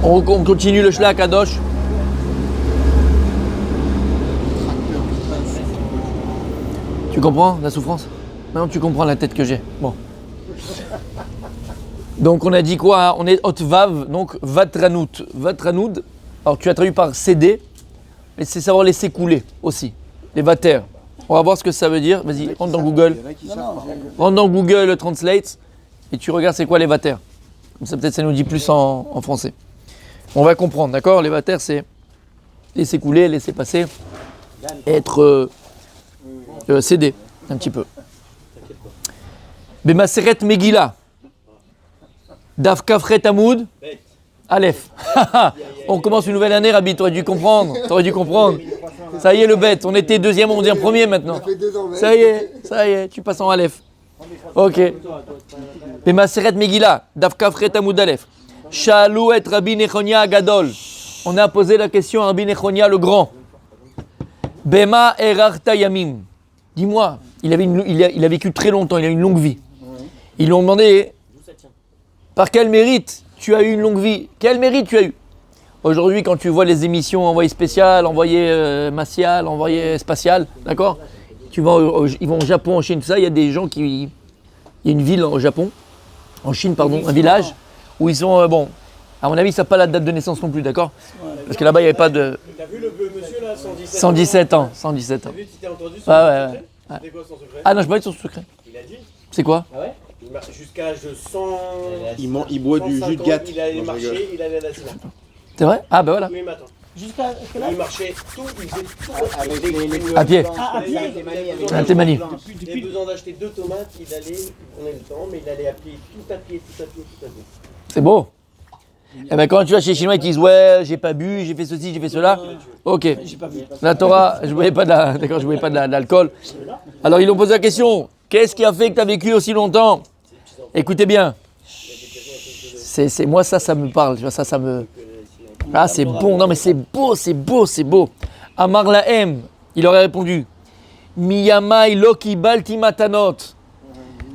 On continue le Shlach Kadosh. Tu comprends la souffrance? Maintenant tu comprends la tête que j'ai. Bon. Donc on a dit quoi? On est Otvav, donc Vatranout. Vatranoud, alors tu as traduit par céder, mais c'est savoir laisser couler aussi. Les vater. On va voir ce que ça veut dire. Vas-y, rentre dans Google. Rentre dans Google Translate et tu regardes c'est quoi les vater. Comme ça peut-être ça nous dit plus en français. On va comprendre, d'accord? Les vater c'est laisser couler, laisser passer, être céder un petit peu. Bemaseret Megillah. Daf Kafret Hamoud Aleph. On commence une nouvelle année, Rabbi, t'aurais dû comprendre. Ça y est, le bête, on était deuxième, on devient premier maintenant. Ça y est, tu passes en Aleph. Ok. Bemaseret Megillah, Daf Kafret Hamoud Aleph. Shalou et Rabbi Nechonia Agadol. On a posé la question à Rabbi Nechonia le grand. Bema Erarta Yamim. Dis-moi, il a vécu très longtemps, il a une longue vie. Ils lui ont demandé, par quel mérite tu as eu une longue vie? Quel mérite tu as eu? Aujourd'hui, quand tu vois les émissions envoyées spéciales, envoyées martiales, envoyées spatiales, d'accord? Ils vont au Japon, en Chine, tout ça, il y a des gens qui... Il y a une ville au Japon, en Chine, pardon, un village, où ils sont, bon, à mon avis, ils ne savent pas la date de naissance non plus, d'accord? Parce que là-bas, il n'y avait pas de... T'as vu le monsieur là, 117 ans. 117 ans. T'as vu, tu t'es entendu son secret? C'était quoi son secret? Ah non, je peux pas être son secret. Il a dit? C'est quoi? Ah ouais? Jusqu'à l'âge de 100... Il boit du jus de gâte. Il allait marcher, il allait à la Sina. C'est vrai? Ah bah voilà. Oui, mais attends. Jusqu'à là? Il marchait tout, il faisait tout avec les À pied. À pied. À Témani. Il avait besoin d'acheter 2 tomates, il prenait le temps, mais il allait à pied, tout à pied. C'est beau. Eh ben quand tu vas chez les Chinois, ils te disent ouais, j'ai pas bu, j'ai fait ceci, j'ai fait cela. Ok. La Torah, je voulais pas de l'alcool. Alors ils ont posé la question. Qu'est-ce qui a fait que tu as vécu aussi longtemps? Écoutez bien. C'est moi ça me parle. Tu vois, ça me. Ah c'est bon. Non mais c'est beau. Amar Lahem, il aurait répondu. Miyamai loki balti matanot.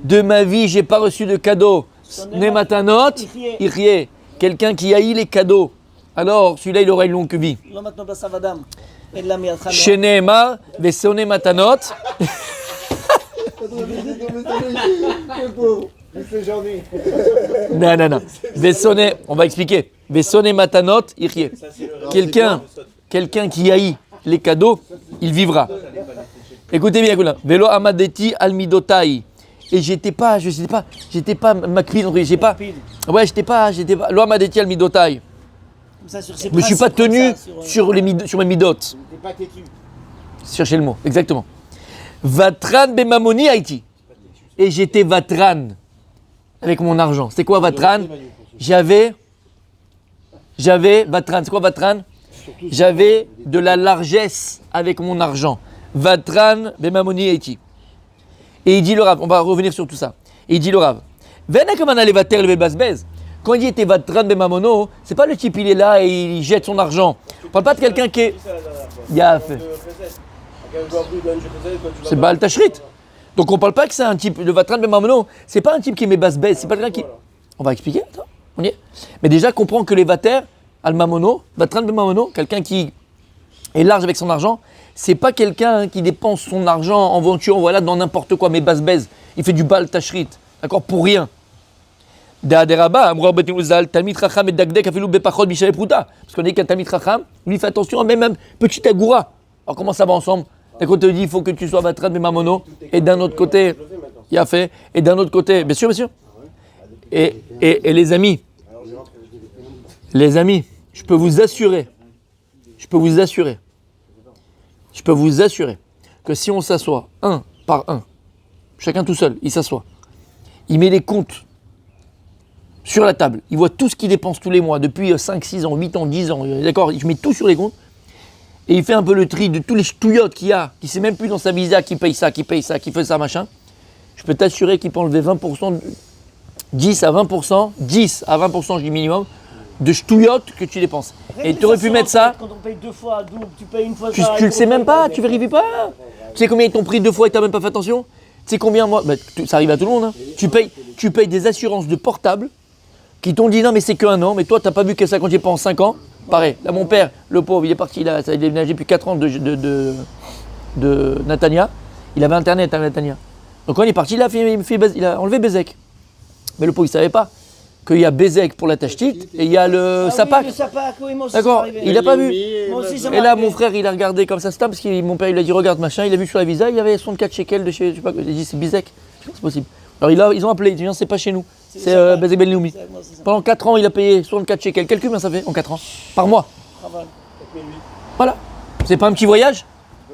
De ma vie, j'ai pas reçu de cadeau. Ne matanot, irie. Quelqu'un qui haït les cadeaux. Alors, celui-là, il aura une longue vie. Sheneema, vesone matanot. Non. Vesone, on va expliquer. Vesone matanot, irie. Quelqu'un qui haït les cadeaux, il vivra. Écoutez bien, écoutez. Velo amadeti almidotai. Et j'étais pas macri, j'étais pas, loin madeti al midotai. Je me suis pas tenu sur mes midot. Cherchez le mot, exactement. Vatran bemamoni Haïti. Et j'étais vatran avec mon argent. C'est quoi vatran? J'avais vatran. C'est quoi vatran? J'avais de la largesse avec mon argent. Vatran bemamoni Haïti. Et il dit le Rav, on va revenir sur tout ça. Et il dit le Rav, quand il dit était vatran bemamono, c'est pas le type il est là et il jette son argent. On parle pas de quelqu'un qui est. Il a fait. C'est Baal Tashrit. Donc on parle pas que c'est un type, le vatran bemamono, c'est pas un type qui met basse baisse, c'est pas quelqu'un qui. On va expliquer, attends, on y est. Mais déjà comprends que les vater, al mamono, vatran bemamono, quelqu'un qui est large avec son argent, c'est pas quelqu'un qui dépense son argent en voiture, voilà, dans n'importe quoi, mais basse-baise. Il fait du bal tashrit, d'accord, pour rien. Parce qu'on dit qu'un Talmid Chacham, lui fait attention, même un petit agoura. Alors comment ça va ensemble? D'un côté, il dit il faut que tu sois vatran de mamono, et d'un autre côté, il a fait, et d'un autre côté, bien sûr. Et les amis, je peux vous assurer que si on s'assoit un par un, chacun tout seul, il s'assoit, il met les comptes sur la table, il voit tout ce qu'il dépense tous les mois, depuis 5, 6 ans, 8 ans, 10 ans, d'accord, je mets tout sur les comptes, et il fait un peu le tri de tous les ch'touillottes qu'il y a, qui ne sait même plus dans sa visa qui paye ça, qui fait ça, machin, je peux t'assurer qu'il peut enlever 20%, 10 à 20%, je dis minimum, de ch'touillottes que tu dépenses. Et tu aurais pu mettre ça. Quand on paye 2 fois, tu payes une fois. Tu le sais même pas, tu vérifies pas. Tu sais combien ils t'ont pris 2 fois et tu n'as même pas fait attention? Tu sais combien moi, ça arrive à tout le monde. Hein. Tu payes des assurances de portable qui t'ont dit non mais c'est qu'un an, mais toi t'as pas vu que ça comptait pas en 5 ans. Pareil, là mon père, le pauvre, il est parti, il a déménagé depuis 4 ans de Natania. Il avait internet à Natania. Donc quand il est parti, il a enlevé Bézek. Mais le pauvre il savait pas qu'il y a Bézek pour la Tachtit et il y a le Sapak. Oui, le Sapak, oui, moi aussi. D'accord, il a pas vu. Moi aussi, ça Et là, m'arrive. mon frère, il a regardé comme ça, parce que mon père, il a dit regarde machin, il a vu sur la visa, il y avait 64 shekels de chez, je sais pas, il a dit c'est Bézek. Je sais pas, c'est possible. Alors ils ont appelé, ils disent non, c'est pas chez nous, c'est Bézek Ben Leumi. Pendant 4 ans, il a payé 64 shekels. Calcule combien ça fait en 4 ans par mois. Voilà. C'est pas un petit voyage.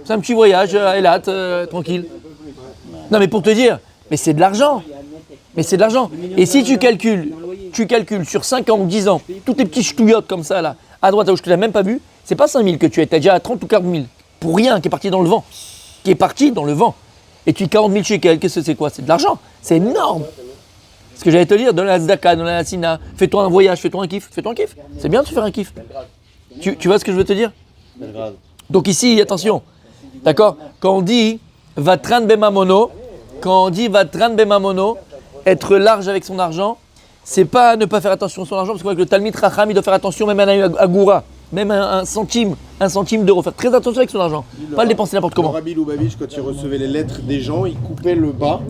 C'est un petit voyage à Elat, tranquille. Non mais pour te dire, mais c'est de l'argent. Mais c'est de l'argent. Et si tu calcules sur 5 ans ou 10 ans, tous tes petits ch'touillottes comme ça, là, à droite, à gauche, que tu n'as même pas vu, c'est pas 5 000 que tu as déjà à 30 ou 40 000. Pour rien, qui est parti dans le vent. Qui est parti dans le vent. Et tu 40 000 shekels, qu'est-ce que c'est quoi? C'est de l'argent. C'est énorme. Ce que j'allais te dire, dans la Zdaka, dans la Hassina, fais-toi un voyage, fais-toi un kiff. Fais-toi un kiff. C'est bien de se faire un kiff. Tu vois ce que je veux te dire? Donc ici, attention. D'accord? Quand on dit Vatran Bemamono, être large avec son argent, c'est pas ne pas faire attention à son argent, parce que le Talmid Racham, il doit faire attention même à un agoura, même un centime d'euro. Faire très attention avec son argent, pas le dépenser n'importe comment. Le Rabbi Lubavitch, quand il recevait les lettres des gens, il coupait le bas,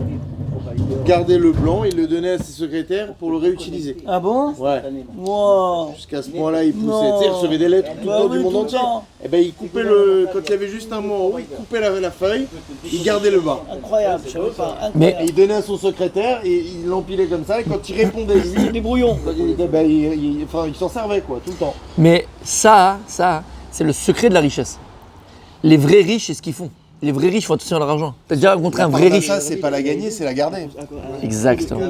il gardait le blanc, il le donnait à ses secrétaires pour le réutiliser. Ah bon? Ouais. Wow. Jusqu'à ce point-là, il poussait. Non. Tu sais, il recevait des lettres tout le Bah temps oui, du monde tout le entier. temps. Et ben il coupait le. Quand il y avait juste un mot en haut, il coupait la feuille, il gardait le bas. Incroyable, je savais pas. Mais- Incroyable. Et il donnait à son secrétaire et il l'empilait comme ça. Et quand il répondait lui, Des brouillons. il s'en servait quoi, tout le temps. Mais ça, c'est le secret de la richesse. Les vrais riches, c'est ce qu'ils font. Les vrais riches font attention à leur argent. T'as déjà rencontré un vrai riche? Ça, c'est pas la gagner, c'est la garder. Exactement.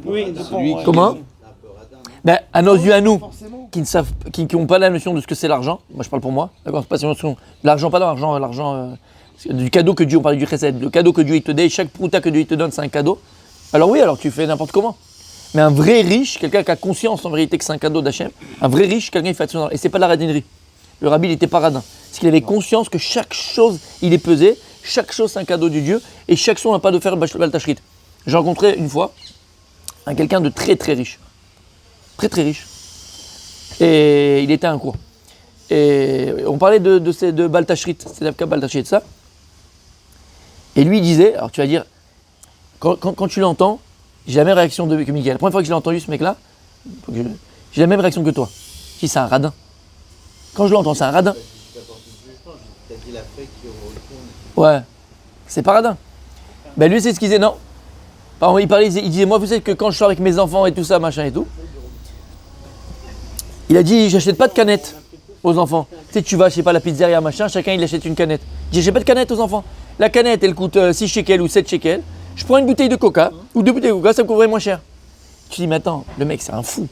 Oui, Comment? Ben, à nos yeux, à nous, qui n'ont pas la notion de ce que c'est l'argent, moi je parle pour moi, d'accord, c'est pas une notion de l'argent, pas l'argent, du cadeau que Dieu, on parle du chesed, le cadeau que Dieu il te donne, chaque prouta que Dieu il te donne, c'est un cadeau. Alors oui, alors tu fais n'importe comment. Mais un vrai riche, quelqu'un qui a conscience en vérité que c'est un cadeau d'Hachem, un vrai riche, quelqu'un qui fait attention. Et c'est pas de la radinerie. Le rabbi, il n'était pas radin. Parce qu'il avait conscience que chaque chose, il est pesé, chaque chose, c'est un cadeau du Dieu, et chaque chose n'a pas de faire baltachrit. J'ai rencontré une fois quelqu'un de très très riche. Très très riche. Et il était un quoi. Et on parlait de baltachrit, c'est l'avka baltachrit, ça. Et lui, il disait, alors tu vas dire, quand tu l'entends, j'ai la même réaction que Mickaël. La première fois que je l'ai entendu, ce mec-là, j'ai la même réaction que toi. Je dis, c'est un radin. Quand je l'entends, c'est un radin. Ouais, c'est pas radin. Ben lui, c'est ce qu'il disait, non. Par exemple, il disait, moi, vous savez que quand je sors avec mes enfants et tout ça, machin et tout, il a dit, j'achète pas de canettes aux enfants. Tu sais, tu vas, je sais pas, la pizzeria, machin, chacun il achète une canette. Il dit, j'achète pas de canettes aux enfants. La canette, elle coûte 6 shekels ou 7 shekels. Je prends une bouteille de coca, ou 2 bouteilles de coca, ça me coûterait moins cher. Tu dis, mais attends, le mec, c'est un fou.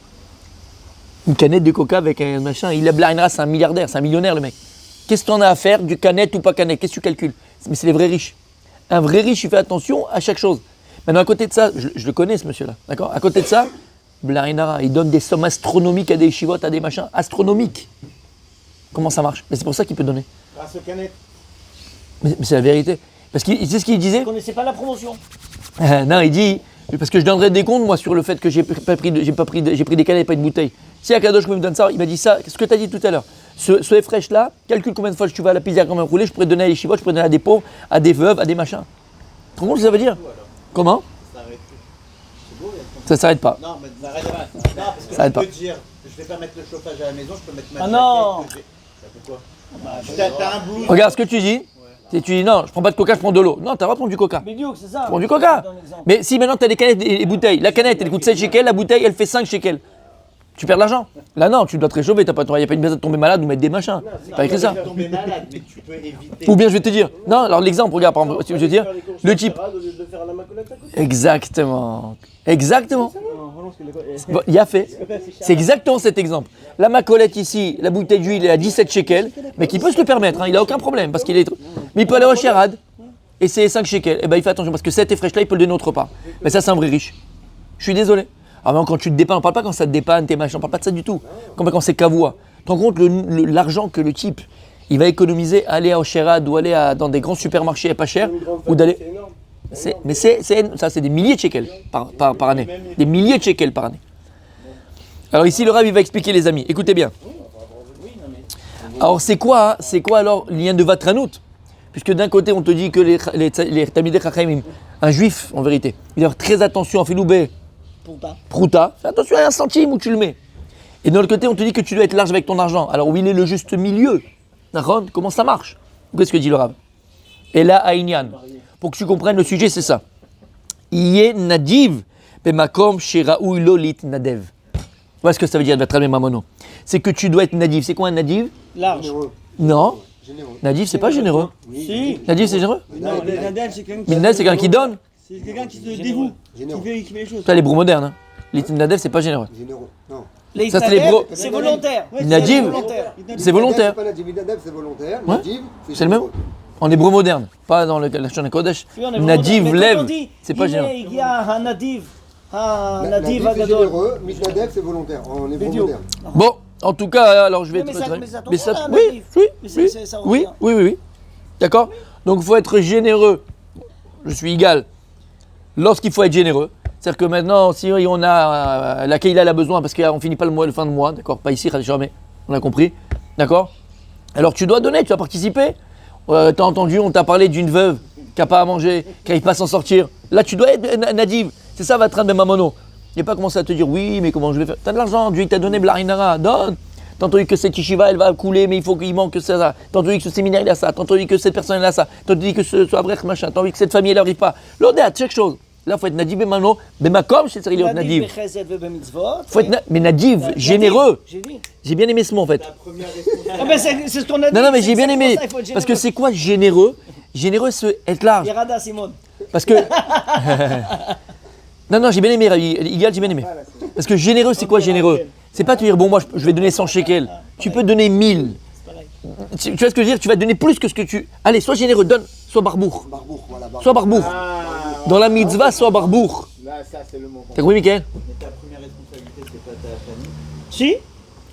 Une canette de coca avec un machin, il a blindera, c'est un milliardaire, c'est un millionnaire, le mec. Qu'est-ce que tu en as à faire du canette ou pas canette? Qu'est-ce que tu calcules? Mais c'est les vrais riches. Un vrai riche, il fait attention à chaque chose. Maintenant, à côté de ça, je le connais, ce monsieur-là, d'accord? À côté de ça, Blainara, il donne des sommes astronomiques à des chivotes, à des machins astronomiques. Comment ça marche? Mais c'est pour ça qu'il peut donner. Grâce aux canettes. Mais c'est la vérité. Parce qu'il c'est ce qu'il disait. Vous connaissez pas la promotion. Non, il dit, parce que je donnerais des comptes, moi, sur le fait que j'ai pris des canettes et pas une bouteille. Si Akadosh me donne ça, il m'a dit ça, ce que tu as dit tout à l'heure. Ce fraîche là, calcule combien de fois tu vas à la pizzeria comme un roulé, je pourrais donner à des chivotes, je pourrais donner à des pauvres, à des veuves, à des machins. Tu comprends ce que ça veut dire? Comment? Ça s'arrête pas. Non, mais ça arrête pas. Non, parce que Ça arrête tu peux pas. te dire, je vais pas mettre le chauffage à la maison, je peux mettre ma Ah non. jaquette. Ça fait quoi? T'as un blouson. Regarde ce que tu dis. Tu dis non, je prends pas de coca, je prends de l'eau. Non, t'as pas prendre du coca. Mais Diouk, c'est ça. Prends du coca. Je donne un exemple. Mais si maintenant tu as des canettes et des bouteilles, la canette elle coûte 7 shekels, la bouteille elle fait 5 shekels. Tu perds de l'argent. Là non, tu dois te réchauffer, il n'y a pas une besoin de tomber malade ou mettre des machins. C'est pas écrit ça. Tu vas tomber malade, mais tu peux éviter. Ou bien je vais te dire, non, alors l'exemple, regarde, par exemple, je vais te dire, le type. De faire la macolette à côté. Exactement. Exactement. Bon, il a fait. C'est exactement cet exemple. La macolette ici, la bouteille d'huile est à 17 shekels, mais qui peut se le permettre, hein, il n'a aucun problème, parce qu'il est. Mais il peut aller au Sherad, et c'est 5 shekels. Et ben il fait attention, parce que cet fraîche là, il peut le donner autre part. Mais ça, c'est un vrai riche. Je suis désolé. Ah non, quand tu te dépannes, on parle pas quand ça te dépanne, tes machins, on parle pas de ça du tout. Comme quand c'est cavois. Tu te rends compte l'argent que le type, il va économiser, aller au Sherad ou aller dans des grands supermarchés pas chers, ou d'aller. Ça, c'est des milliers de shekels par année. Des milliers de shekels par année. Alors ici, le Rav, il va expliquer, les amis. Écoutez bien. Alors c'est quoi alors le lien de Vatranout? Puisque d'un côté, on te dit que les Talmidei Chachamim, un juif en vérité, il doit faire très attention à Filoubé, Prouta, fais attention à un centime où tu le mets. Et de l'autre côté, on te dit que tu dois être large avec ton argent. Alors où il est le juste milieu? Comment ça marche? Qu'est-ce que dit le Rav? Et là, Aïnian, pour que tu comprennes le sujet, c'est ça. Iye nadiv bemakom sheraou lolit nadev. Voilà ce que ça veut dire, Vatral Mamono. C'est que tu dois être nadiv. C'est quoi un nadiv? Large. Non. Généreux. Nadiv, c'est pas généreux. Si. Nadiv, c'est généreux? Non, les Nadel, c'est quelqu'un qui. Mais Nadiv, c'est quelqu'un qui donne. C'est quelqu'un qui se dévoue. Qui fait les choses. Ça, les brous modernes. Hein. Les Nadiv, c'est pas généreux. Généreux. Non. Les Ça, c'est les Nadel, bro- c'est volontaire. Ouais, Nadiv, c'est volontaire. C'est pas Nadiv, Nadiv, c'est volontaire. Ouais. Nadiv, C'est le même. En hébreu moderne, pas dans la Shana Kodesh. Oui, on est Nadiv volontaire. Mais lève, quand on dit, c'est pas généreux. Il y a un Nadiv. Un Nadiv Nadiv, c'est Agadol. généreux. Mitnadev, c'est volontaire. En hébreu Idiot. moderne. Bon, en tout cas, alors je vais Mais être ça- très- mais ça tombe mais ça- pas, oui, Nadiv. oui, Mais oui, ça oui, revient. oui. D'accord. Donc il faut être généreux. Je suis égal. Lorsqu'il faut être généreux, c'est-à-dire que maintenant, si on a la Keïla a besoin, parce qu'on finit pas le fin de mois, d'accord, pas ici, jamais, on a compris, d'accord. Alors tu dois donner, tu vas participer. T'as entendu, on t'a parlé d'une veuve qui n'a pas à manger, qui n'arrive pas à s'en sortir. Là, tu dois être nadiv. C'est ça, va train de mamono. Il n'est pas commencer à te dire oui, mais comment je vais faire? T'as de l'argent, Dieu t'a donné Blarinara, donne. T'as entendu que cette yeshiva, elle va couler, mais il faut qu'il manque que ça. T'as entendu que ce séminaire, il a ça. T'as entendu que cette personne, elle a ça. T'as entendu que ce abrech, machin. T'as entendu que cette famille, elle n'arrive pas. L'odéat, chaque chose. Là, il faut être nadiv et mano. Mais ma comme, c'est sérieux, nadiv. Faut être mais nadiv, généreux. J'ai dit. J'ai bien aimé ce mot, en fait. Ah ben c'est ce qu'on a dit. Non, mais j'ai bien C'est aimé. pour ça, il faut être Parce que généreux. c'est quoi généreux? Généreux, c'est être large. Yerada Simone. Parce que. Non, j'ai bien aimé, Igal, j'ai bien aimé. Parce que généreux, c'est quoi généreux? C'est pas te dire, bon, moi, je vais donner 100 shekels. Tu peux donner 1000. Tu vois ce que je veux dire? Tu vas donner plus que ce que tu. Allez, sois généreux, donne, sois barbour. Barbour, voilà. Barbour. Sois barbour. Dans la mitzvah, sois barbour. Là, ça, c'est le moment. T'as compris, Mickaël? Mais ta première responsabilité, c'est pas ta famille. Si.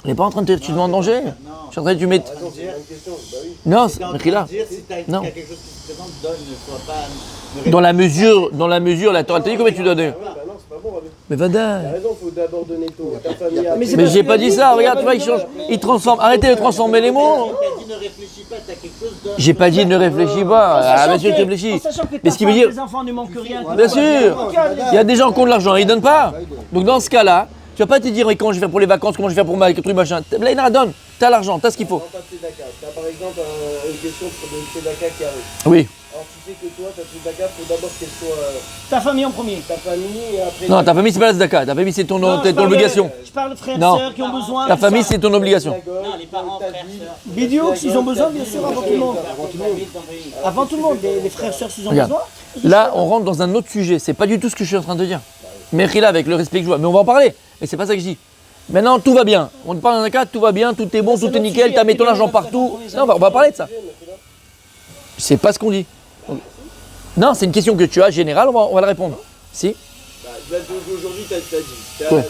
On n'est pas en train de te dire, tu te mets en danger. Je suis en train de te mettre. Attends, c'est une question. Bah oui. Non, T'es en train Mechila. de dire, si t'as Non. quelque chose qui se présente, donne, ne sois pas. Dans la mesure, la Torah te dit combien tu dois donner. Ah ouais, bah non, c'est pas bon, Rabbi. Mais T'as vadaï. raison, faut d'abord donner ta famille à Mais c'est Mais parce j'ai qu'il pas a dit dit, ça, il a regarde, pas tu vois, il dit change. non. Il transforme. Arrêtez de transformer les mots. T'as dit ne réfléchis pas, t'as quelque chose d'autre. J'ai pas dit ne réfléchis pas. Ah, monsieur, tu réfléchis. Mais ce qui veut dire. Les enfants ne manquent rien. Bien sûr. Il y a des gens qui ont de l'argent, ils donnent pas. Donc dans ce cas-là, tu vas pas te dire comment je vais faire pour les vacances, comment je vais faire pour ma truc machin. Là, il donne. T'as l'argent, t'as ce qu'il faut. Non, pas de tzedaka. T'as par exemple une question de tzedaka qui arrive. Oui. Alors tu sais que toi, ta tzedaka, faut d'abord qu'elle soit Ta famille en premier. ta famille et après. Non, ta famille c'est pas la tzedaka. Ta famille c'est ton Non, je ton parle obligation. Je parle de frères et Non. sœurs qui ont besoin. Ta de famille ça. c'est ton obligation. Non, les parents, frères, sœurs. Vidéo, s'ils ont besoin, bien sûr, avant tout le monde. Avant tout le monde, les frères et sœurs, s'ils ont Regarde. besoin. Là, on rentre dans un autre sujet. C'est pas du tout ce que je suis en train de dire. Mais là, avec le respect que je vois. Mais on va en parler. Et c'est pas ça que je dis. Maintenant, tout va bien. On te parle d'un cas, tout va bien, tout est bon, tout est nickel, t'as mis ton argent partout. Non, on va parler de ça. C'est pas ce qu'on dit. Non, c'est une question que tu as générale, on va la répondre. Si? Bah, là, aujourd'hui, t'as dit. T'as Ouais.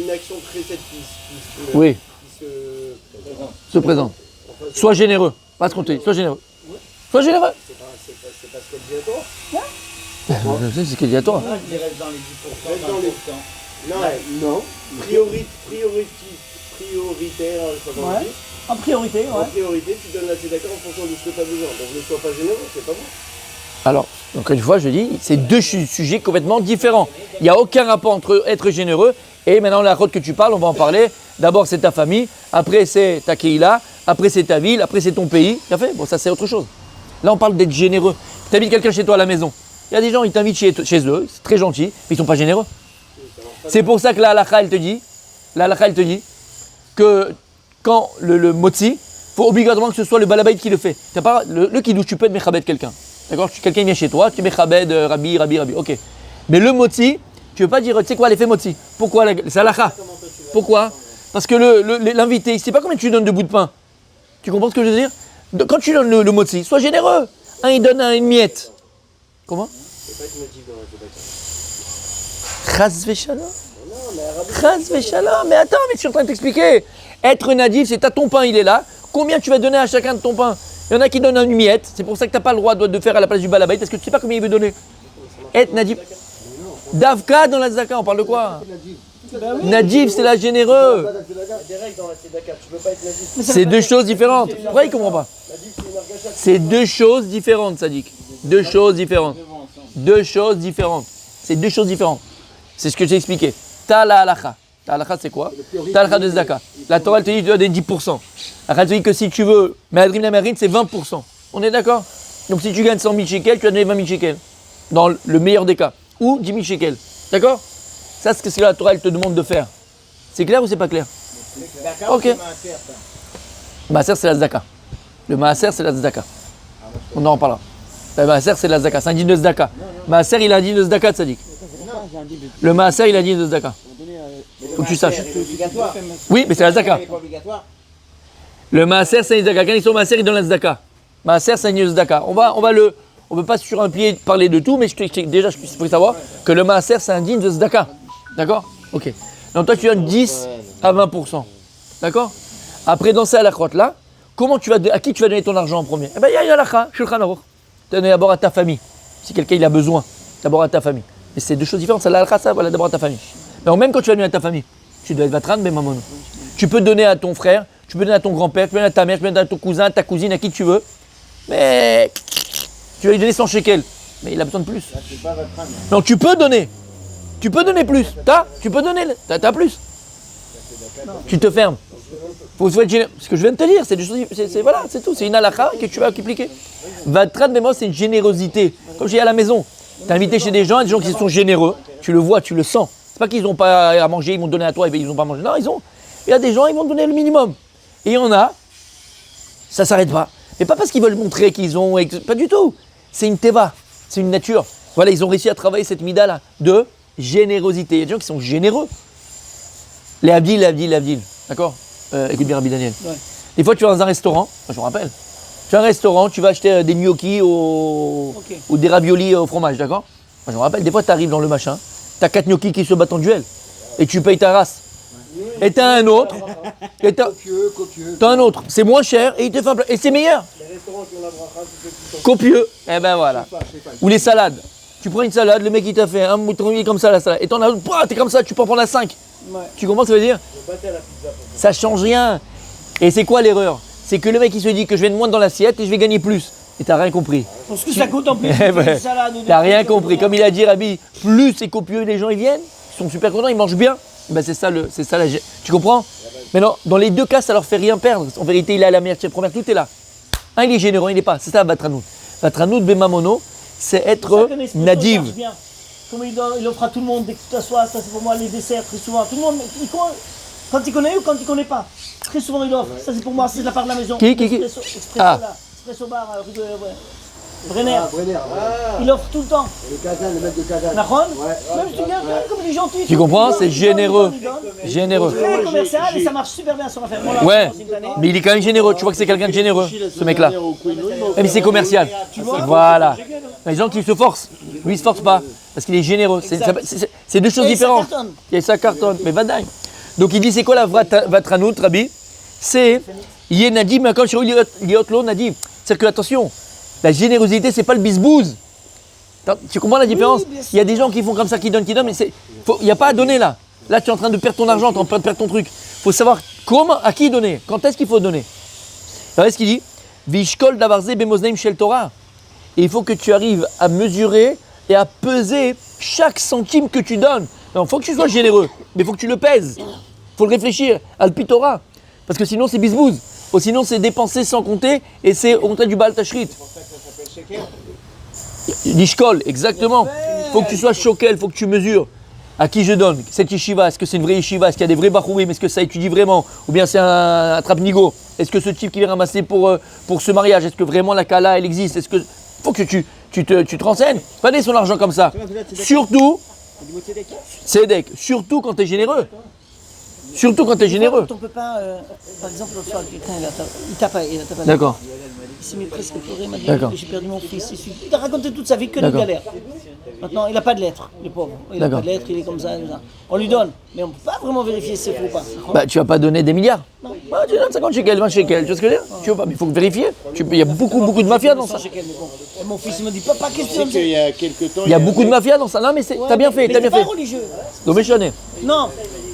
une action précède qui Oui, se se présente. Sois généreux. Pas ce qu'on te dit. Sois généreux. Sois généreux. C'est pas ce qu'elle dit à toi. Je sais, c'est ce qu'il dit à toi. Il reste dans les 10%, Reste dans les- 20%. Non. Prioritaire, je sais pas comment on Ouais. dit. En priorité, En ouais. priorité, tu donnes la tzedaka en fonction de ce que tu as besoin. Donc ne sois pas généreux, c'est pas bon. Alors, encore une fois, je dis, c'est deux sujets complètement différents. Il n'y a aucun rapport entre être généreux et maintenant la route que tu parles, on va en parler. D'abord, c'est ta famille, après, c'est ta Keïla, après, c'est ta ville, après, c'est ton pays. Bien fait. Bon, ça, c'est autre chose. Là, on parle d'être généreux. Tu invites quelqu'un chez toi à la maison. Il y a des gens, ils t'invitent chez eux, c'est très gentil, mais ils ne sont pas généreux. C'est pour ça que la halakha, elle te dit que quand le motzi, il faut obligatoirement que ce soit le balabait qui le fait. T'as pas, le kiddush, tu peux être mechabed quelqu'un. D'accord? Quelqu'un vient chez toi, tu es mechabed, rabbi, ok. Mais le motzi, tu ne veux pas dire, tu sais quoi, l'effet motzi. Pourquoi? C'est halakha. Pourquoi? Parce que l'invité, il ne sait pas combien tu lui donnes de bouts de pain. Tu comprends ce que je veux dire? Quand tu donnes le motzi, sois généreux. Un, il donne une miette. Comment? C'est pas être motif dans la tzedaka. Chaz v'shalom. Chaz v'shalom. Mais attends, mais je suis en train de t'expliquer. Être natif, c'est t'as ton pain, il est là. Combien tu vas donner à chacun de ton pain? Il y en a qui donnent une miette. C'est pour ça que tu n'as pas le droit de faire à la place du balabait parce que tu ne sais pas combien il veut donner. Être natif. Davka dans la zaka, on parle de quoi? Nadiv, c'est la généreux. Il y a des règles dans la tzedaka, tu peux pas être natif. C'est deux choses différentes. Pourquoi il comprend pas? Natif, c'est une argacha. C'est deux choses différentes, Sadik. Deux choses différentes. Deux choses différentes. C'est deux choses différentes. C'est ce que j'ai expliqué. T'as la halakha. La halakha, c'est quoi? T'as la halakha de Zdaka. La Torah, elle te dit tu dois donner 10%. La halakha te dit que si tu veux, Me'adrim la Merin, c'est 20%. On est d'accord? Donc si tu gagnes 100 000 shekels, tu vas donner 20 000 shekels. Dans le meilleur des cas. Ou 10 000 shekels. D'accord? Ça, c'est ce que la Torah, elle te demande de faire. C'est clair ou c'est pas clair? Ok. Maaser, c'est la Zdaka. Le Maaser, c'est la Zdaka. On en parlera. Le Maaser, c'est la Zdaka. C'est un digne de Zdaka. Maaser, il a un digne de Zdaka, Tzadik. Le Maaser, il a un digne de Zdaka. Faut que tu saches. Oui, mais c'est la Zdaka. Le Maaser, c'est la Zdaka. Quand ils sont Maaser, ils donnent la Zdaka. Maaser, c'est un digne de Zdaka. On peut pas sur un pied parler de tout, mais déjà, il faut savoir que le Maaser, c'est un digne de Zdaka. D'accord? Ok. Donc toi, tu donnes 10 à 20%. D'accord? Après, dans ces halachot-là, à qui tu vas donner ton argent en premier? Eh bien, il y a une halakha, Shulchan Aruch. Tu donnes d'abord à ta famille. Si quelqu'un il a besoin, d'abord à ta famille. Mais c'est deux choses différentes. C'est la halakha, ça, voilà, d'abord à ta famille. Mais même quand tu vas donner à ta famille, tu dois être vatran, mais maman. Tu peux donner à ton frère, tu peux donner à ton grand-père, tu peux donner à ta mère, tu peux donner à ton cousin, à ta cousine, à qui tu veux. Mais tu vas lui donner 100 shekels. Mais il a besoin de plus. Non, tu peux donner. Tu peux donner plus. Tu peux donner. T'as plus. Tu te fermes. Faut être généreux. Ce que je viens de te dire, c'est des choses. Voilà, c'est tout. C'est une halakha que tu vas appliquer. Vatran, mais moi, c'est une générosité. Comme j'ai à la maison. Tu es invité chez des gens qui sont généreux. Tu le vois, tu le sens. C'est pas qu'ils n'ont pas à manger, ils vont donner à toi et ils n'ont pas à manger. Non, il y a des gens, ils vont donner le minimum. Et il y en a, ça ne s'arrête pas. Mais pas parce qu'ils veulent montrer qu'ils ont. Pas du tout. C'est une teva. C'est une nature. Voilà, ils ont réussi à travailler cette mida-là de générosité. Il y a des gens qui sont généreux. Les Abdil. D'accord? Écoute bien, Rabbi Daniel. Ouais. Des fois, tu vas dans un restaurant, je me rappelle. Tu as un restaurant, tu vas acheter des gnocchis ou des raviolis au fromage, d'accord? Moi, je me rappelle, des fois, tu arrives dans le machin, tu as 4 gnocchis qui se battent en duel et tu payes ta race. Et tu as un autre. Et tu as un autre. C'est moins cher et il te fait un plat. Et c'est meilleur. Les restaurants qui ont la bracha, c'est ceux qui sont copieux. Eh ben voilà. Ou les salades. Tu prends une salade, le mec il t'a fait un mouton comme ça la salade. Et t'en as un, t'es comme ça, tu peux en prendre à 5. Ouais. Tu comprends ce que ça veut dire? Ça change rien. Et c'est quoi l'erreur? C'est que le mec il se dit que je vais de moins dans l'assiette et je vais gagner plus. Et t'as rien compris. Parce que ça coûte en plus. T'as rien compris. Comme il a dit Rabbi, plus c'est copieux, les gens ils viennent, ils sont super contents, ils mangent bien. Ben c'est ça tu comprends? Mais non, dans les deux cas, ça leur fait rien perdre. En vérité, il est à la meilleure première, tout est là. Un, il est généreux, il n'est pas. C'est ça, Vatranout. Vatranout Bemamono, c'est être nadiv. Comme il offre à tout le monde, dès que tu t'assois, ça c'est pour moi les desserts, très souvent. Tout le monde, quand il connaît ou quand il connaît pas. Très souvent il offre. Ça c'est pour moi, c'est de la part de la maison. Qui Expresso bar, rue de Brenner. Il offre tout le temps. Le Kazan, le maître de Kazan. Même si tu viens, comme il est gentil. Tu comprends? C'est généreux. Généreux. Très commercial et ça marche super bien son affaire. Ouais, mais il est quand même généreux. Tu vois que c'est quelqu'un de généreux, ce mec-là. Même si c'est commercial. Voilà. Les gens qui se forcent, lui il se force pas. Parce qu'il est généreux. C'est deux choses différentes. Et ça cartonne. Mais vadaï. Donc il dit c'est quoi la Vatranout, Rabbi? C'est Yenadi, mais quand je suis Liotlo, Nadi. C'est que attention. La générosité, c'est pas le bisbouze. Tu comprends la différence? Il y a des gens qui font comme ça, qui donnent, mais il n'y a pas à donner là. Là, tu es en train de perdre ton argent, tu es en train de perdre ton truc. Il faut savoir comment, à qui donner, quand est-ce qu'il faut donner. Vous voyez ce qu'il dit? Vishkol davarze bemozneim shel Torah. Et il faut que tu arrives à mesurer et à peser chaque centime que tu donnes. Il faut que tu sois généreux, mais il faut que tu le pèses. Il faut le réfléchir, al Torah. Parce que sinon, c'est bisbouze. Ou sinon, c'est dépenser sans compter et c'est au contraire du Baal Tashrit. L'ishkol, exactement. Il faut que tu sois choqué, il faut que tu mesures. À qui je donne? Cette yeshiva, est-ce que c'est une vraie yeshiva? Est-ce qu'il y a des vrais bachourim? Est-ce que ça étudie vraiment? Ou bien c'est un trapnigo? Est-ce que ce type qui vient ramasser pour ce mariage, est-ce que vraiment la kala, elle existe? Est-ce que faut que tu te renseignes? Pas donner son argent comme ça. Surtout, Sédek, surtout quand tu es généreux. Surtout quand tu es généreux. On peut pas, par exemple, l'autre soir, quelqu'un il t'a pas. D'accord. Il s'est mis presque à pleurer, il m'a dit D'accord. j'ai perdu mon fils. Il a raconté toute sa vie que des galères. Maintenant, il n'a pas de lettres, le pauvre. Il n'a pas de lettres, il est comme ça. On lui donne, mais on ne peut pas vraiment vérifier si c'est faux ou pas. Bah, tu vas pas donner des milliards. Non. Bah, tu donnes 50 shekels, 20 shekels, tu vois ce que je veux dire? Tu veux pas, mais il faut vérifier. Il y a beaucoup de mafia dans ça. Et mon fils il me dit, papa, qu'est-ce que tu qu'il y a quelques temps. Il y a beaucoup de mafia dans ça. Non, mais t'as bien fait, t'as bien fait. C'est pas religieux. Non, mais je Non,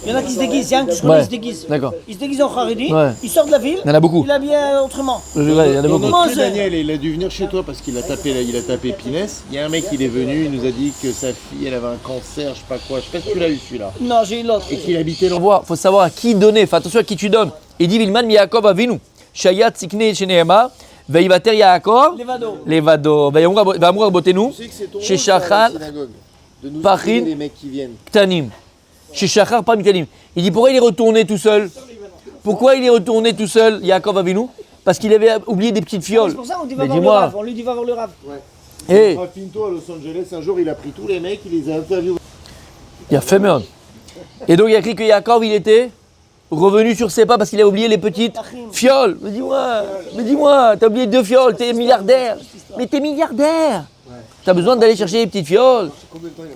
Il y en a qui se déguisent, hein, que je connais, Ouais. ils se déguisent. D'accord. Ils se déguisent en Haredi, Ouais. ils sortent de la ville, Il y en a beaucoup. il habille autrement. Ouais, il y en a beaucoup. Comment Notre c'est Daniel, il a dû venir chez toi parce qu'il a tapé Pinès. Il y a un mec, il est venu, il nous a dit que sa fille, elle avait un cancer, je sais pas quoi. Je sais pas si tu l'as eu celui-là. Non, j'ai eu l'autre. Et qu'il habitait Il dans. faut savoir à qui donner. Fais attention à qui tu donnes. Il dit Vilman mi Yaakov avinu. Shayat sikne sheneema. Veivater Yaakov. Levado. Levado. Vamur abotenu. Tu sais que c'est ton Chez rôle, ça, à la Shachar. synagogue, de nous Pachin. soutenir les mecs qui viennent. Ktanim. Chez Shachar pas mitanim. Il dit pourquoi il est retourné tout seul. Pourquoi il est retourné tout seul, Yaakov avinu? Parce qu'il avait oublié des petites fioles. C'est pour ça qu'on dit va Mais voir le dis-moi. Rav. On lui dit va voir le Rav. Eh, Rafinto à Los Angeles, un jour, il a pris tous les mecs, il les a interviewés. il a fait merde. Et donc il y a écrit que Yaakov il était revenu sur ses pas parce qu'il a oublié les petites fioles. Mais dis-moi, t'as oublié 2 fioles, t'es milliardaire. Mais t'es milliardaire. T'as besoin d'aller chercher les petites fioles.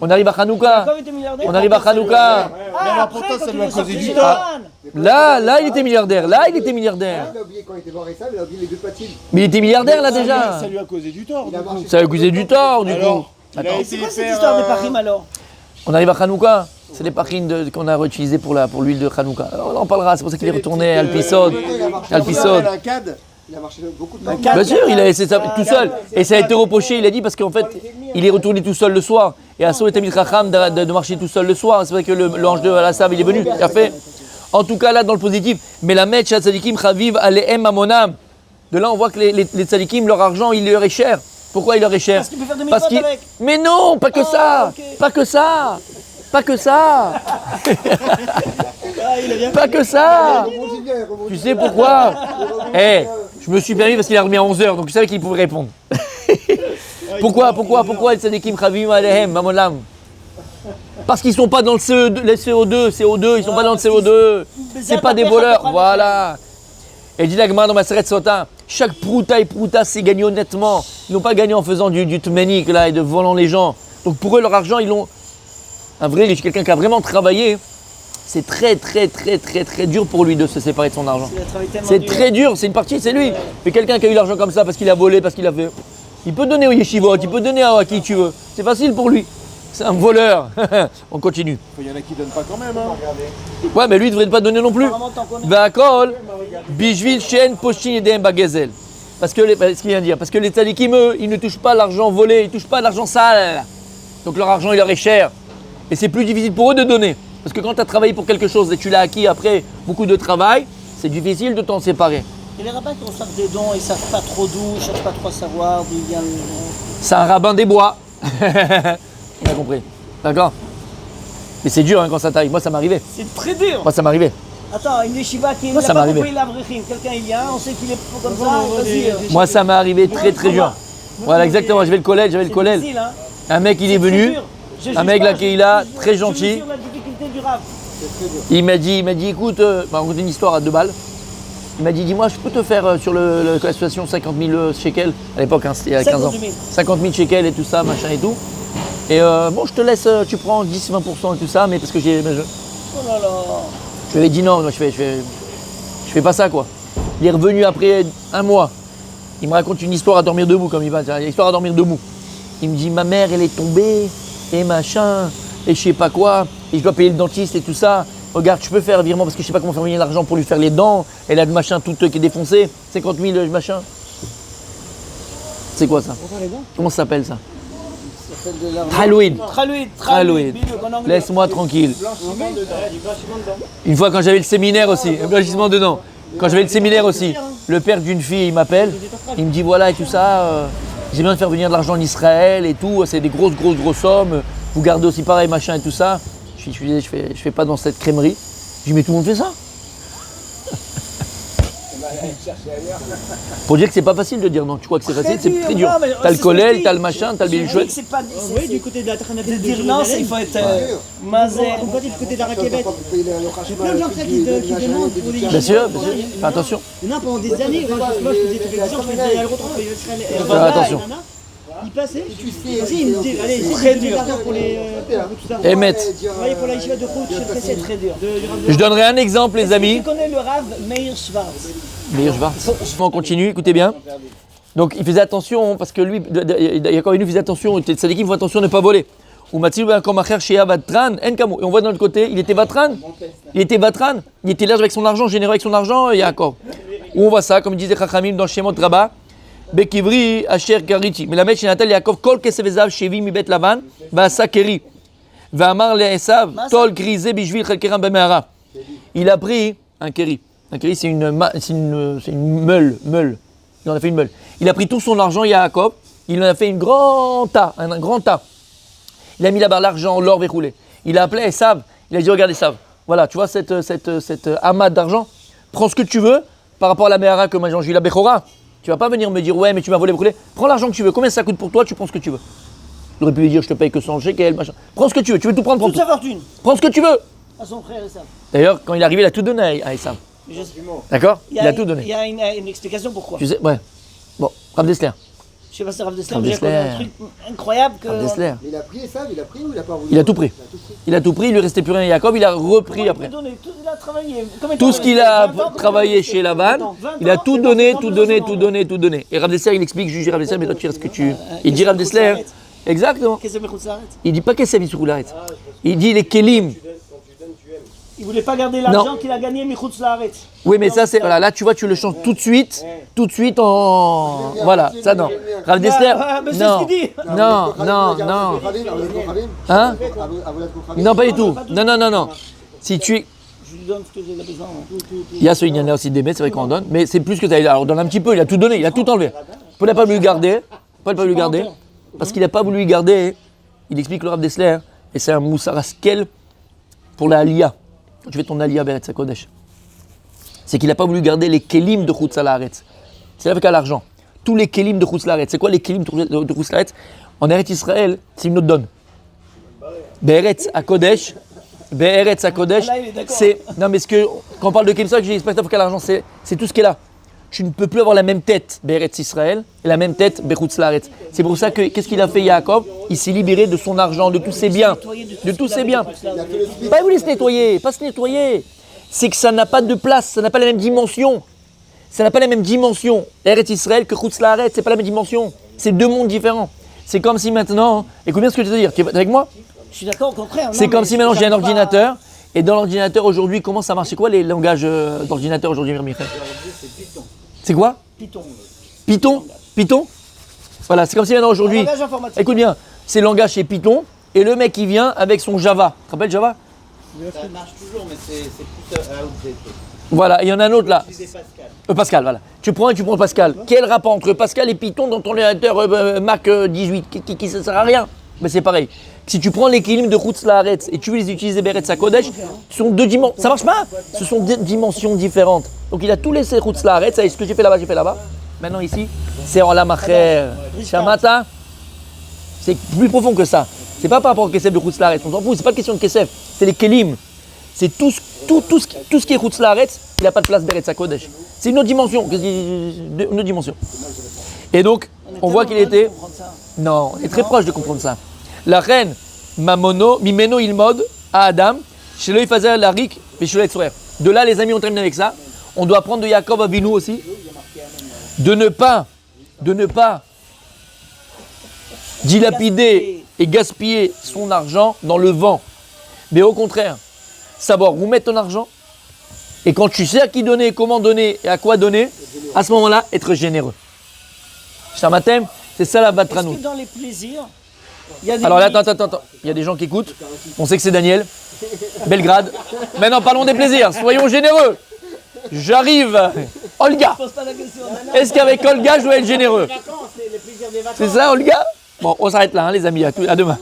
On arrive à Hanouka. Yaakov était milliardaire. On arrive à Hanouka. Ah, l'important, après, ça quand lui il a est causé sorti du de temps. Lausanne. Là, il était milliardaire. Là, il était milliardaire. Il a oublié quand il était voir Issa, il a oublié les deux patines. Mais il était milliardaire là déjà. Ça lui a causé du tort. Il a du coup. marché Ça a causé du tort du coup. Alors, il a Attends. été C'est quoi cette faire, histoire des parim alors? On arrive à Hanouka. C'est les parines qu'on a réutilisées pour l'huile de Hanouka. Alors, on en parlera. C'est pour ça qu'il est retourné à Alpisod. Alpisod. la CAD. Il a marché beaucoup de temps. Bien sûr, il a laissé ça tout seul. Et ça a été reproché, il a dit, parce qu'en fait, il est retourné tout seul le soir. Et Asso était mis Racham de marcher tout seul le soir. C'est vrai que l'ange de Alassab, il est venu. Il a fait. En tout cas, là, dans le positif. Mais la Metch Tzadikim Chaviv Alehem Amonam. De là, on voit que les Tzadikim, leur argent, il leur est cher. Pourquoi il leur est cher? Parce qu'il peut faire des Parce mitzvot avec. Mais non, pas que ça. ok. Pas que ça. Pas que ça. Pas que ça. Rebondis bien, rebondis Tu sais pourquoi? Eh, je me suis permis parce qu'il a remis à 11h, donc je savais qu'il pouvait répondre. Pourquoi les tzadikim chavim alehem, mamolam? Parce qu'ils sont pas dans le CO2, les CO2, ils sont pas dans le CO2. C'est pas des voleurs, voilà. Et dit la Gemara dans ma Maseret Sota, chaque prouta et prouta c'est gagné honnêtement. Ils n'ont pas gagné en faisant du tmenik là et de volant les gens. Donc pour eux leur argent ils l'ont. Un vrai riche, quelqu'un qui a vraiment travaillé, c'est très dur pour lui de se séparer de son argent. Il a travaillé tellement C'est dur. très dur, c'est une partie, c'est lui. Mais quelqu'un qui a eu l'argent comme ça parce qu'il a volé, parce qu'il a fait. Il peut donner au yeshivot, il peut donner à qui tu veux. C'est facile pour lui. C'est un voleur. On continue. Il y en a qui donnent pas quand même. Hein. Ouais, mais lui, il ne devrait pas donner non plus. Apparemment, t'en connais. Vakol, bijvil, shen, poshin, edem, bagezel. Parce que, ce qu'il vient de dire, parce que les tzadikim, eux, ils ne touchent pas l'argent volé, ils ne touchent pas l'argent sale. Donc leur argent, il leur est cher. Et c'est plus difficile pour eux de donner. Parce que quand tu as travaillé pour quelque chose et tu l'as acquis après beaucoup de travail, c'est difficile de t'en séparer. Et les rabbins qui reçoivent des dons, ils savent pas trop d'où, ils cherchent pas trop à savoir d'où vient le don. C'est un rabbin des bois. On a compris. D'accord? Mais c'est dur hein, quand ça t'arrive. Moi, ça m'arrivait. C'est très dur. Moi, ça m'arrivait. Attends, une yeshiva qui Moi, n'a ça pas m'arrivait. compris l'avrichim. Quelqu'un il vient, on sait qu'il est comme ça, vas-y. Moi, ça m'est arrivé très dur. Voilà, exactement. J'avais le collège, C'est difficile, hein. Un mec, il est C'est très venu. dur. Je Un juge mec pas, là qui est là, je- très je gentil. mesure la difficulté du Rav. Il m'a dit, écoute, on raconte une histoire à 2 balles. Il m'a dit, dis-moi, je peux te faire sur l'association 50 000 shekels à l'époque, hein, c'était il y a 15 ans. 50 000. 50 000 shekels et tout ça, machin et tout. Et bon, je te laisse, tu prends 10-20% et tout ça, mais parce que j'ai. Oh là là. Je lui avais dit non, moi, je fais pas ça quoi. Il est revenu après 1 mois. Il me raconte une histoire à dormir debout, comme il va, une histoire à dormir debout. Il me dit, ma mère, elle est tombée, et machin, et je sais pas quoi, et je dois payer le dentiste et tout ça. Regarde, tu peux faire un virement parce que je sais pas comment faire venir l'argent pour lui faire les dents. Elle a le machin tout qui est défoncé, 50 000 machin. C'est quoi ça? Comment ça s'appelle ça? Halloween. Tralouid. Laisse-moi tranquille. Une fois quand j'avais le séminaire aussi, un blanchissement dedans. Quand j'avais le séminaire aussi, le père d'une fille, il m'appelle, il me dit voilà et tout ça, j'ai besoin de faire venir de l'argent en Israël et tout, c'est des grosses sommes, vous gardez aussi pareil machin et tout ça. Je fais pas dans cette crèmerie. Je dis mais tout le monde fait ça. Pour dire que c'est pas facile de dire non, tu crois que c'est facile, c'est très dur. T'as le collèle, t'as le machin, t'as le billet chouette. C'est pas Oui, du côté de la Tarnave de dire non, il faut être mazé. On peut dire du côté de la Raquebette. Il J'ai plein de gens qui demandent pour les Bien sûr, fais attention. Il y en a pendant des années. Moi, je faisais télévision, je faisais des allers-retours entre Israël et Fais attention. Il passait, vas-y, il me dit, allez, Très c'est dur. pour les. Tout ça. Et Met, Je travaillais pour la Yeshiva de Route, C'est très dur. je donnerai un exemple les amis. Tu connais le Rav Meir Schwartz? Mais je vais. On continue, écoutez bien. Donc il faisait attention parce que lui, il y a quand même, il faisait attention, les tzadikim font attention de ne pas voler. Ou Matzil Be'akom Acher Shea Vatran, En Kamo. Et on voit de l'autre côté, il était Vatran. Il était Vatran. Il était large avec son argent, généreux avec son argent, Yaakov. Où on voit ça, comme disait Chachamim dans Shemot Rabbah. Bekivri Asher Kariti. Mais la mèche Natal Yaakov, Kol Kesef Esav Shevi Mibet Lavan, Vasa Keri. Vamar Le Esav, Tol Grisé Bishvil Chelkeram Bemeara. Il a pris un Keri. Un Keri, c'est une meule. Il en a fait une meule. Il a pris tout son argent, Yaakov. Il en a fait un grand tas. Il a mis là-bas l'argent, l'or verroulé. Il a appelé Esav. Il a dit, regarde Esav. Voilà, tu vois cette amas d'argent. Prends ce que tu veux par rapport à la Mehara que moi j'ai eu la Bechora. Tu vas pas venir me dire, ouais, mais tu m'as volé brûlé. Prends l'argent que tu veux. Combien ça coûte pour toi? Tu prends ce que tu veux. J'aurais pu lui dire, je te paye que 100 shekels, machin. Prends ce que tu veux. Tu veux tout prendre, prends Toute tout. sa fortune Prends ce que tu veux. à son frère et ça. D'ailleurs, quand il est arrivé, il a tout donné à Esav. Mais je- D'accord? Il Il a tout Il donné. y a une explication pourquoi. Tu sais, ouais. Bon, Rav Dessler. Je sais pas si c'est Rav Dessler, Rav mais j'ai Dessler. un truc incroyable que. Rav Dessler. Mais il a pris ça, il a pris ou il a pas voulu? Il a tout pris. Il a tout pris, il lui restait plus rien à Yaakov, il a repris après. Il a travaillé. Combien de Tout temps ce qu'il a travaillé chez Lavan, il a tout donné. Et Rav Dessler, il explique, juge Rav Dessler, mais toi tu fais ce que tu... Il dit Rav Dessler, exactement. Qu'est-ce que c'est Mechutz Laaretz? Il dit pas qu'est-ce que c'est sur l'arrêt. Il dit les kelim. Il voulait pas garder l'argent qu'il a gagné Mechutz Laaretz. Oui, mais ça c'est... Voilà, là tu vois, tu le changes tout de suite en... Voilà, ça non. Rav Dessler, mais c'est ce non. qu'il dit. Non. Hein? Non, pas du tout. Non. Si tu es... Je lui donne ce que j'ai besoin. Il y a ce Inyan là aussi d'aimer, c'est vrai qu'on donne, mais c'est plus que ça. Alors on donne un petit peu, il a tout donné, il a tout enlevé. Il n'a pas voulu le garder, parce qu'il n'a pas voulu le garder. Il explique le Rav Dessler, et c'est un Moussar Askel pour la Aliyah. Quand tu fais ton Aliyah Beretz HaKodesh, c'est qu'il n'a pas voulu garder les kelim de Chutz Laaretz. C'est avec l'argent. Tous les kelim de Chutz Laaretz. C'est quoi les kelim de Chutz Laaretz? En Eretz Israël, c'est une autre donne. Beretz HaKodesh. Be'eretz HaKodesh, Là, il est d'accord. c'est... Non mais quand on parle de Kelim, ça que j'ai expliqué qu'à l'argent, c'est tout ce qui est là. Tu ne peux plus avoir la même tête Be'eretz Israël et la même tête Bechutz Laaretz. C'est pour ça que, qu'est-ce qu'il a fait Yaakov? Il s'est libéré de son argent, de tous ses biens. De tous ses biens. Pas voulu se nettoyer, pas se nettoyer. C'est que ça n'a pas de place, ça n'a pas la même dimension. Ça n'a pas la même dimension. Eretz Israël que Chutz Laaretz, c'est pas la même dimension. C'est deux mondes différents. C'est comme si maintenant... Écoute bien ce que je veux te dire, tu es avec moi? Je suis d'accord, au contraire. C'est Non, comme mais si maintenant j'ai un j'arrive pas à- ordinateur, et dans l'ordinateur aujourd'hui, comment ça marche? C'est quoi les langages d'ordinateur aujourd'hui, Michael? C'est quoi? Python? Voilà, c'est comme si maintenant Un aujourd'hui, langage informatique. écoute bien, c'est le langage chez Python, et le mec il vient avec son Java. Tu te rappelles Java? Ça marche toujours, mais c'est plus outdated. Voilà, il y en a un autre là. Utilisez Pascal. Pascal, voilà. Tu prends Pascal. Quel rapport entre Pascal et Python dans ton ordinateur Mac 18 qui ne sert à rien? Mais c'est pareil. Si tu prends les kelim de Chutz Laaretz et tu veux les utiliser Beretz HaKodesh, ce sont deux dimensions. Ça marche pas? Ce sont deux dimensions différentes. Donc il a tout laissé Chutz Laaretz. Ce que j'ai fait là-bas, j'ai fait là-bas. Maintenant ici, c'est Olam Acher. Shamata, c'est plus profond que ça. C'est pas par rapport au Kesef de Chutz Laaretz. On s'en fout. C'est pas une question de Kesef. C'est les kelim. C'est tout ce qui est Chutz Laaretz. Il n'a pas de place Beretz HaKodesh. C'est une autre dimension. Une autre dimension. Et donc, on voit qu'il était. Non, on est très proche de comprendre ça. La reine Mamono, Mimeno Ilmod à Adam, chez le Ifazer Larik et chez le. De là, les amis, on termine avec ça. On doit apprendre de Yaakov Avinu aussi de ne pas dilapider et gaspiller son argent dans le vent, mais au contraire, savoir où mettre ton argent. Et quand tu sais à qui donner, comment donner et à quoi donner, à ce moment-là, être généreux. Shamatem, c'est ça la Est-ce Batranou. que dans les plaisirs, il y a des Alors là, limites? attends. Il y a des gens qui écoutent. On sait que c'est Daniel. Belgrade. Maintenant, parlons des plaisirs. Soyons généreux. J'arrive. Olga. Pose pas la question. Est-ce qu'avec Olga, je dois être généreux? C'est ça, Olga? Bon, on s'arrête là, hein, les amis. À demain.